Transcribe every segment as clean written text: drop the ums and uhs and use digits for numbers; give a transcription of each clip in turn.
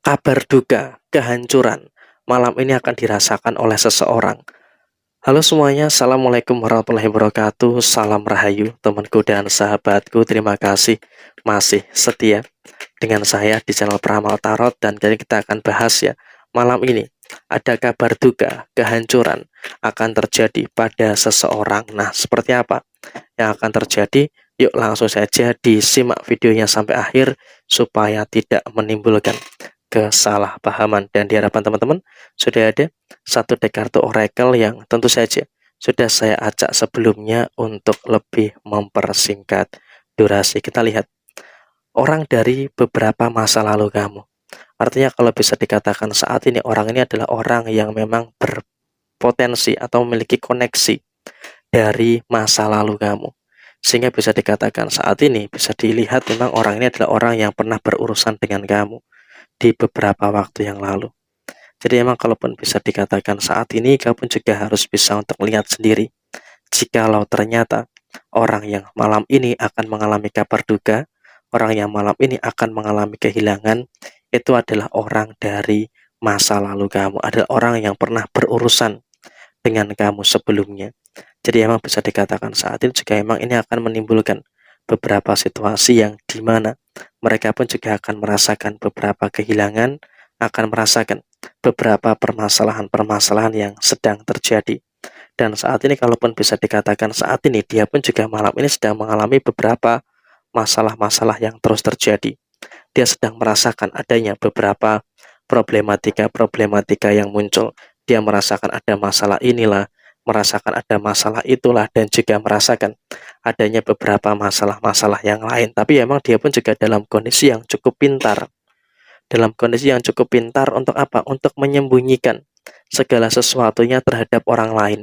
Kabar duka, kehancuran, malam ini akan dirasakan oleh seseorang. Halo semuanya, Assalamualaikum warahmatullahi wabarakatuh. Salam Rahayu, temanku dan sahabatku. Terima kasih masih setia dengan saya di channel Peramal Tarot. Dan kali ini kita akan bahas ya, malam ini ada kabar duka, kehancuran akan terjadi pada seseorang. Nah, seperti apa yang akan terjadi? Yuk langsung saja disimak videonya sampai akhir supaya tidak menimbulkan kesalahpahaman. Dan di hadapan teman-teman sudah ada satu deck kartu oracle yang tentu saja sudah saya acak sebelumnya untuk lebih mempersingkat durasi. Kita lihat orang dari beberapa masa lalu kamu. Artinya kalau bisa dikatakan saat ini orang ini adalah orang yang memang berpotensi atau memiliki koneksi dari masa lalu kamu. Sehingga bisa dikatakan saat ini bisa dilihat memang orang ini adalah orang yang pernah berurusan dengan kamu di beberapa waktu yang lalu. Jadi emang kalaupun bisa dikatakan saat ini kamu juga harus bisa untuk melihat sendiri. Jikalau ternyata orang yang malam ini akan mengalami kabar duka, orang yang malam ini akan mengalami kehilangan, itu adalah orang dari masa lalu kamu, adalah orang yang pernah berurusan dengan kamu sebelumnya. Jadi emang bisa dikatakan saat ini juga emang ini akan menimbulkan beberapa situasi yang dimana mereka pun juga akan merasakan beberapa kehilangan, akan merasakan beberapa permasalahan-permasalahan yang sedang terjadi. Dan saat ini kalaupun bisa dikatakan saat ini dia pun juga malam ini sedang mengalami beberapa masalah-masalah yang terus terjadi. Dia sedang merasakan adanya beberapa problematika-problematika yang muncul. Dia merasakan ada masalah inilah, merasakan ada masalah itulah, dan juga merasakan adanya beberapa masalah-masalah yang lain. Tapi emang dia pun juga dalam kondisi yang cukup pintar. Dalam kondisi yang cukup pintar untuk apa? Untuk menyembunyikan segala sesuatunya terhadap orang lain.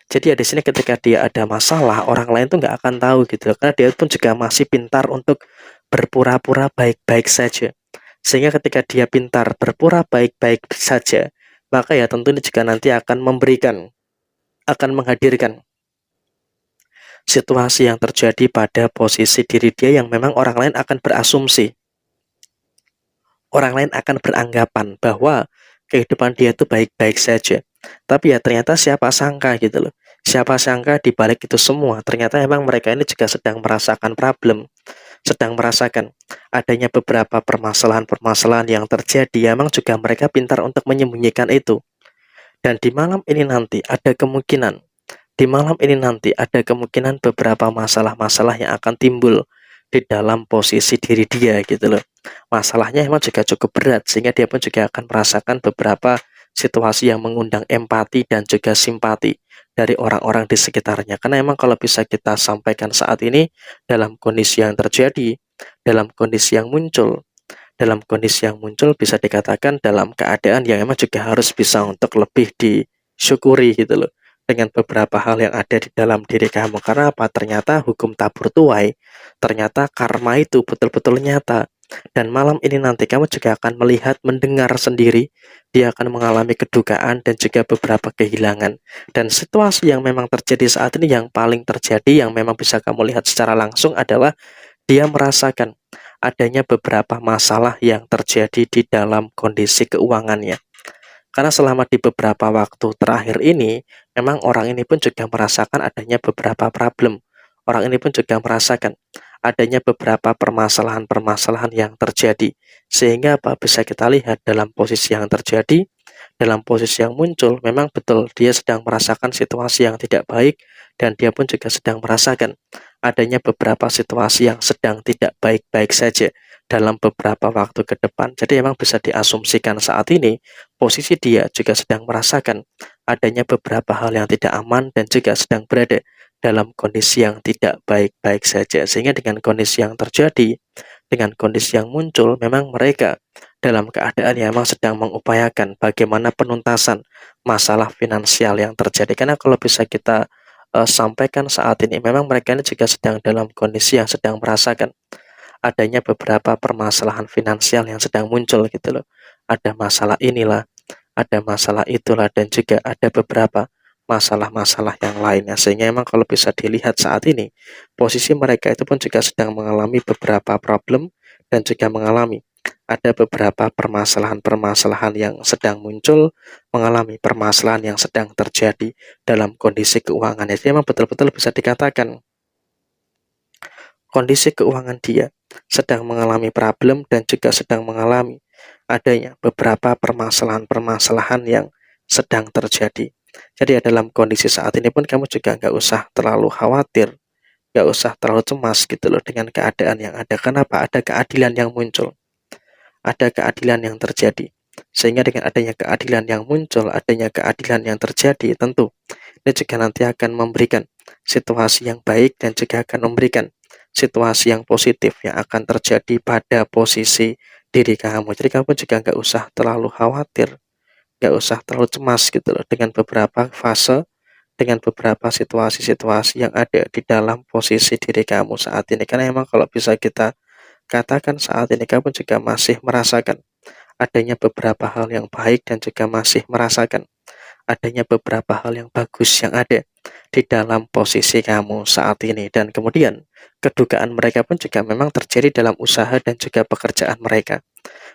Jadi ya di sini ketika dia ada masalah, orang lain tuh nggak akan tahu gitu, karena dia pun juga masih pintar untuk berpura-pura baik-baik saja. Sehingga ketika dia pintar berpura baik-baik saja, maka ya tentu ini juga nanti akan menghadirkan situasi yang terjadi pada posisi diri dia yang memang orang lain akan berasumsi, orang lain akan beranggapan bahwa kehidupan dia itu baik-baik saja. Tapi ya ternyata siapa sangka gitu loh. Siapa sangka di balik itu semua ternyata memang mereka ini juga sedang merasakan problem, sedang merasakan adanya beberapa permasalahan-permasalahan yang terjadi. Memang juga mereka pintar untuk menyembunyikan itu. Dan di malam ini nanti ada kemungkinan, di malam ini nanti ada kemungkinan beberapa masalah-masalah yang akan timbul di dalam posisi diri dia gitu loh. Masalahnya emang juga cukup berat sehingga dia pun juga akan merasakan beberapa situasi yang mengundang empati dan juga simpati dari orang-orang di sekitarnya. Karena emang kalau bisa kita sampaikan saat ini dalam kondisi yang terjadi, dalam kondisi yang muncul, dalam kondisi yang muncul bisa dikatakan dalam keadaan yang emang juga harus bisa untuk lebih disyukuri gitu loh dengan beberapa hal yang ada di dalam diri kamu. Karena apa? Ternyata hukum tabur tuai, ternyata karma itu betul-betul nyata. Dan malam ini nanti kamu juga akan melihat, mendengar sendiri, dia akan mengalami kedukaan dan juga beberapa kehilangan. Dan situasi yang memang terjadi saat ini yang paling terjadi, yang memang bisa kamu lihat secara langsung adalah dia merasakan adanya beberapa masalah yang terjadi di dalam kondisi keuangannya. Karena selama di beberapa waktu terakhir ini, memang orang ini pun juga merasakan adanya beberapa problem. Orang ini pun juga merasakan adanya beberapa permasalahan-permasalahan yang terjadi. Sehingga apa bisa kita lihat dalam posisi yang terjadi, dalam posisi yang muncul, memang betul dia sedang merasakan situasi yang tidak baik dan dia pun juga sedang merasakan adanya beberapa situasi yang sedang tidak baik-baik saja dalam beberapa waktu ke depan. Jadi memang bisa diasumsikan saat ini posisi dia juga sedang merasakan adanya beberapa hal yang tidak aman dan juga sedang berada dalam kondisi yang tidak baik-baik saja. Sehingga dengan kondisi yang terjadi, dengan kondisi yang muncul, memang mereka dalam keadaan yang memang sedang mengupayakan bagaimana penuntasan masalah finansial yang terjadi. Karena kalau bisa kita sampaikan saat ini, memang mereka ini juga sedang dalam kondisi yang sedang merasakan adanya beberapa permasalahan finansial yang sedang muncul gitu loh. Ada masalah inilah, ada masalah itulah, dan juga ada beberapa masalah-masalah yang lainnya. Sehingga memang kalau bisa dilihat saat ini, posisi mereka itu pun juga sedang mengalami beberapa problem dan juga mengalami ada beberapa permasalahan-permasalahan yang sedang muncul, mengalami permasalahan yang sedang terjadi dalam kondisi keuangannya. Jadi memang betul-betul bisa dikatakan kondisi keuangan dia sedang mengalami problem dan juga sedang mengalami adanya beberapa permasalahan-permasalahan yang sedang terjadi. Jadi ya, dalam kondisi saat ini pun kamu juga nggak usah terlalu khawatir, nggak usah terlalu cemas gitu loh dengan keadaan yang ada. Kenapa? Ada keadilan yang muncul, ada keadilan yang terjadi. Sehingga dengan adanya keadilan yang muncul, adanya keadilan yang terjadi, tentu ini juga nanti akan memberikan situasi yang baik dan juga akan memberikan situasi yang positif yang akan terjadi pada posisi diri kamu. Jadi kamu juga nggak usah terlalu khawatir, nggak usah terlalu cemas gitu loh dengan beberapa fase, dengan beberapa situasi-situasi yang ada di dalam posisi diri kamu saat ini. Karena emang kalau bisa kita katakan saat ini kamu juga masih merasakan adanya beberapa hal yang baik dan juga masih merasakan adanya beberapa hal yang bagus yang ada di dalam posisi kamu saat ini. Dan kemudian kedukaan mereka pun juga memang terjadi dalam usaha dan juga pekerjaan mereka.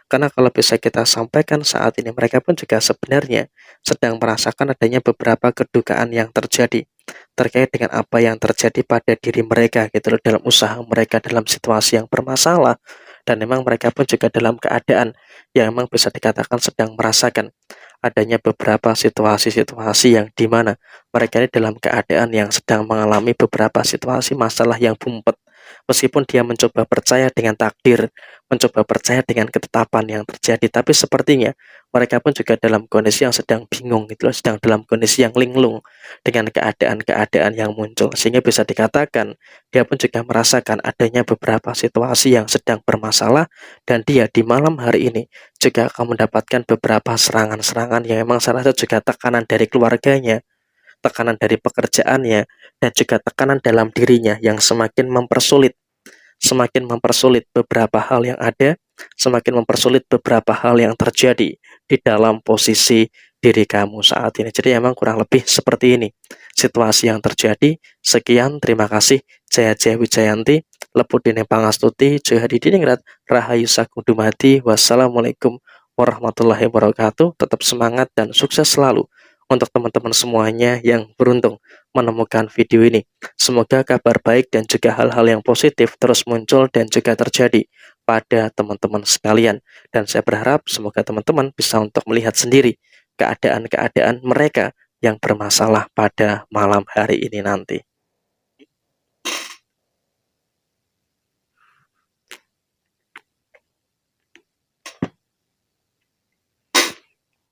Karena kalau bisa kita sampaikan saat ini mereka pun juga sebenarnya sedang merasakan adanya beberapa kedukaan yang terjadi terkait dengan apa yang terjadi pada diri mereka gitu loh, dalam usaha mereka, dalam situasi yang bermasalah, dan memang mereka pun juga dalam keadaan yang memang bisa dikatakan sedang merasakan adanya beberapa situasi-situasi yang dimana mereka ini dalam keadaan yang sedang mengalami beberapa situasi masalah yang bumpet. Meskipun dia mencoba percaya dengan takdir, mencoba percaya dengan ketetapan yang terjadi, tapi sepertinya mereka pun juga dalam kondisi yang sedang bingung gitu loh, sedang dalam kondisi yang linglung dengan keadaan-keadaan yang muncul. Sehingga bisa dikatakan dia pun juga merasakan adanya beberapa situasi yang sedang bermasalah, dan dia di malam hari ini juga akan mendapatkan beberapa serangan-serangan yang memang saya rasa juga tekanan dari keluarganya, tekanan dari pekerjaannya, dan juga tekanan dalam dirinya yang semakin mempersulit beberapa hal yang ada, semakin mempersulit beberapa hal yang terjadi di dalam posisi diri kamu saat ini. Jadi emang kurang lebih seperti ini situasi yang terjadi. Sekian, terima kasih. Jaya Jaya Wijayanti, Lepudine Pangastuti, Joyo Hadidiningrat, Rahayu Sagung Dumadi. Wassalamualaikum warahmatullahi wabarakatuh. Tetap semangat dan sukses selalu untuk teman-teman semuanya yang beruntung menemukan video ini. Semoga kabar baik dan juga hal-hal yang positif terus muncul dan juga terjadi pada teman-teman sekalian. Dan saya berharap semoga teman-teman bisa untuk melihat sendiri keadaan-keadaan mereka yang bermasalah pada malam hari ini nanti.